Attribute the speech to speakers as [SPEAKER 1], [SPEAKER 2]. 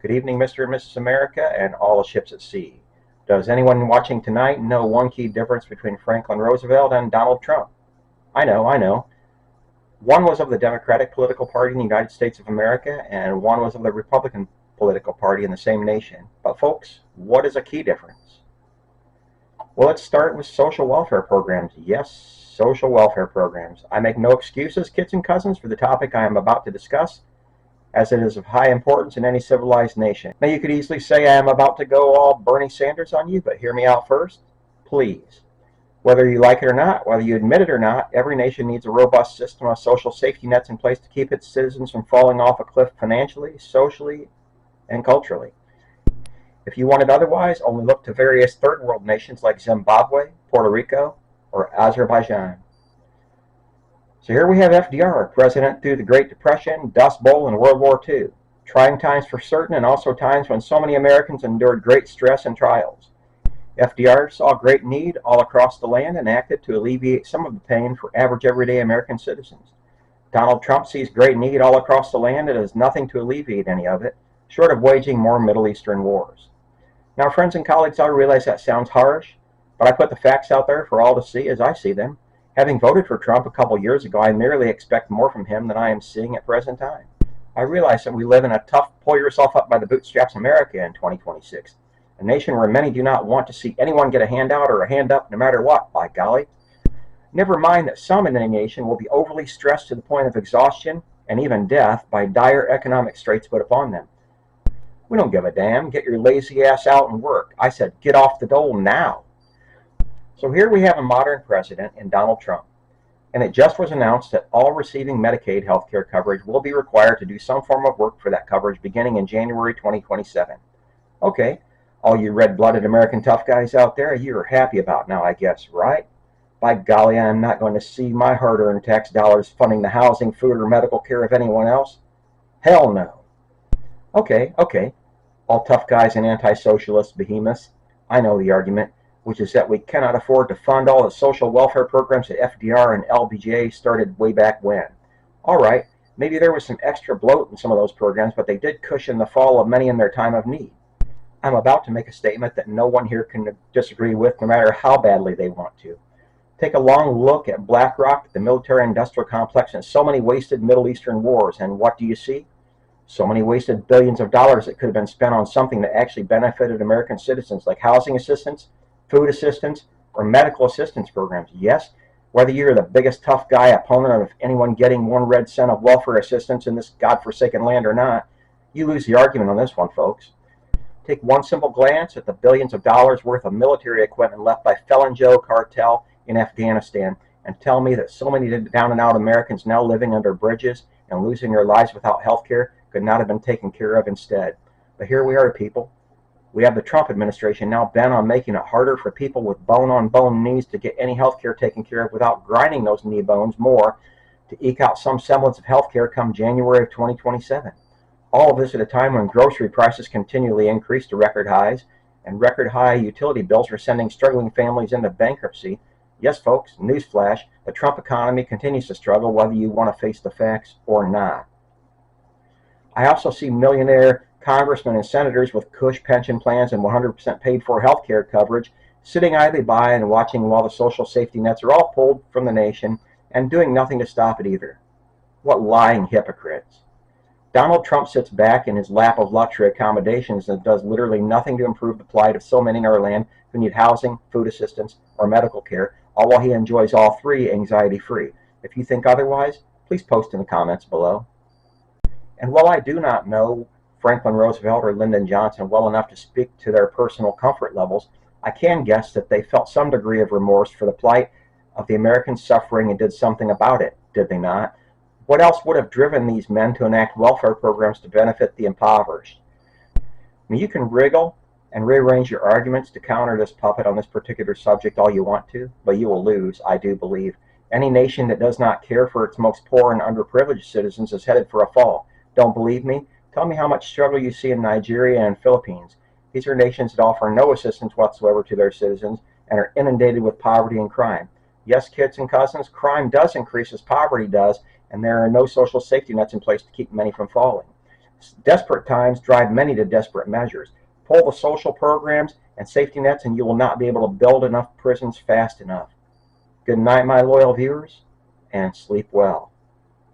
[SPEAKER 1] Good evening, Mr. and Mrs. America, and all the ships at sea. Does anyone watching tonight know one key difference between Franklin Roosevelt and Donald Trump? I know. One was of the Democratic political party in the United States of America, and one was of the Republican political party in the same nation. But folks, what is a key difference? Well, let's start with social welfare programs. Yes, social welfare programs. I make no excuses, kids and cousins, for the topic I am about to discuss, as it is of high importance in any civilized nation. Now, you could easily say I am about to go all Bernie Sanders on you, but hear me out first, please. Whether you like it or not, whether you admit it or not, every nation needs a robust system of social safety nets in place to keep its citizens from falling off a cliff financially, socially, and culturally. If you want it otherwise, only look to various third world nations like Zimbabwe, Puerto Rico, or Azerbaijan. So here we have FDR, president through the Great Depression, Dust Bowl, and World War II. Trying times for certain, and also times when so many Americans endured great stress and trials. FDR saw great need all across the land and acted to alleviate some of the pain for average everyday American citizens. Donald Trump sees great need all across the land and does nothing to alleviate any of it, short of waging more Middle Eastern wars. Now, friends and colleagues, I realize that sounds harsh, but I put the facts out there for all to see as I see them. Having voted for Trump a couple years ago, I merely expect more from him than I am seeing at present time. I realize that we live in a tough, pull yourself up by the bootstraps America in 2026, a nation where many do not want to see anyone get a handout or a hand up no matter what, by golly. Never mind that some in the nation will be overly stressed to the point of exhaustion and even death by dire economic straits put upon them. We don't give a damn. Get your lazy ass out and work. I said get off the dole now. So here we have a modern president in Donald Trump, and it just was announced that all receiving Medicaid health care coverage will be required to do some form of work for that coverage beginning in January 2027. Okay, all you red-blooded American tough guys out there, you're happy about now, I guess, right? By golly, I'm not going to see my hard-earned tax dollars funding the housing, food, or medical care of anyone else. Hell no. Okay, all tough guys and anti-socialist behemoths, I know the argument, which is that we cannot afford to fund all the social welfare programs that FDR and LBJ started way back when. All right, maybe there was some extra bloat in some of those programs, but they did cushion the fall of many in their time of need. I'm about to make a statement that no one here can disagree with, no matter how badly they want to. Take a long look at BlackRock, the military-industrial complex, and so many wasted Middle Eastern wars, and what do you see? So many wasted billions of dollars that could have been spent on something that actually benefited American citizens, like housing assistance, food assistance, or medical assistance programs. Yes, whether you're the biggest tough guy opponent of anyone getting 1 red cent of welfare assistance in this godforsaken land or not, you lose the argument on this one, folks. Take one simple glance at the billions of dollars worth of military equipment left by Felon Joe cartel in Afghanistan and tell me that so many down and out Americans now living under bridges and losing their lives without health care could not have been taken care of instead. But here we are, people. We have the Trump administration now bent on making it harder for people with bone-on-bone knees to get any health care taken care of without grinding those knee bones more to eke out some semblance of health care come January of 2027. All of this at a time when grocery prices continually increase to record highs, and record high utility bills are sending struggling families into bankruptcy. Yes, folks, newsflash, the Trump economy continues to struggle whether you want to face the facts or not. I also see millionaire congressmen and senators with cush pension plans and 100% paid for health care coverage sitting idly by and watching while the social safety nets are all pulled from the nation and doing nothing to stop it either. What lying hypocrites. Donald Trump sits back in his lap of luxury accommodations and does literally nothing to improve the plight of so many in our land who need housing, food assistance, or medical care, all while he enjoys all three anxiety-free. If you think otherwise, please post in the comments below. And while I do not know Franklin Roosevelt or Lyndon Johnson well enough to speak to their personal comfort levels, I can guess that they felt some degree of remorse for the plight of the Americans suffering and did something about it, did they not? What else would have driven these men to enact welfare programs to benefit the impoverished? I mean, you can wriggle and rearrange your arguments to counter this puppet on this particular subject all you want to, but you will lose, I do believe. Any nation that does not care for its most poor and underprivileged citizens is headed for a fall. Don't believe me? Tell me how much struggle you see in Nigeria and Philippines. These are nations that offer no assistance whatsoever to their citizens and are inundated with poverty and crime. Yes, kids and cousins, crime does increase as poverty does, and there are no social safety nets in place to keep many from falling. Desperate times drive many to desperate measures. Pull the social programs and safety nets, and you will not be able to build enough prisons fast enough. Good night, my loyal viewers, and sleep well.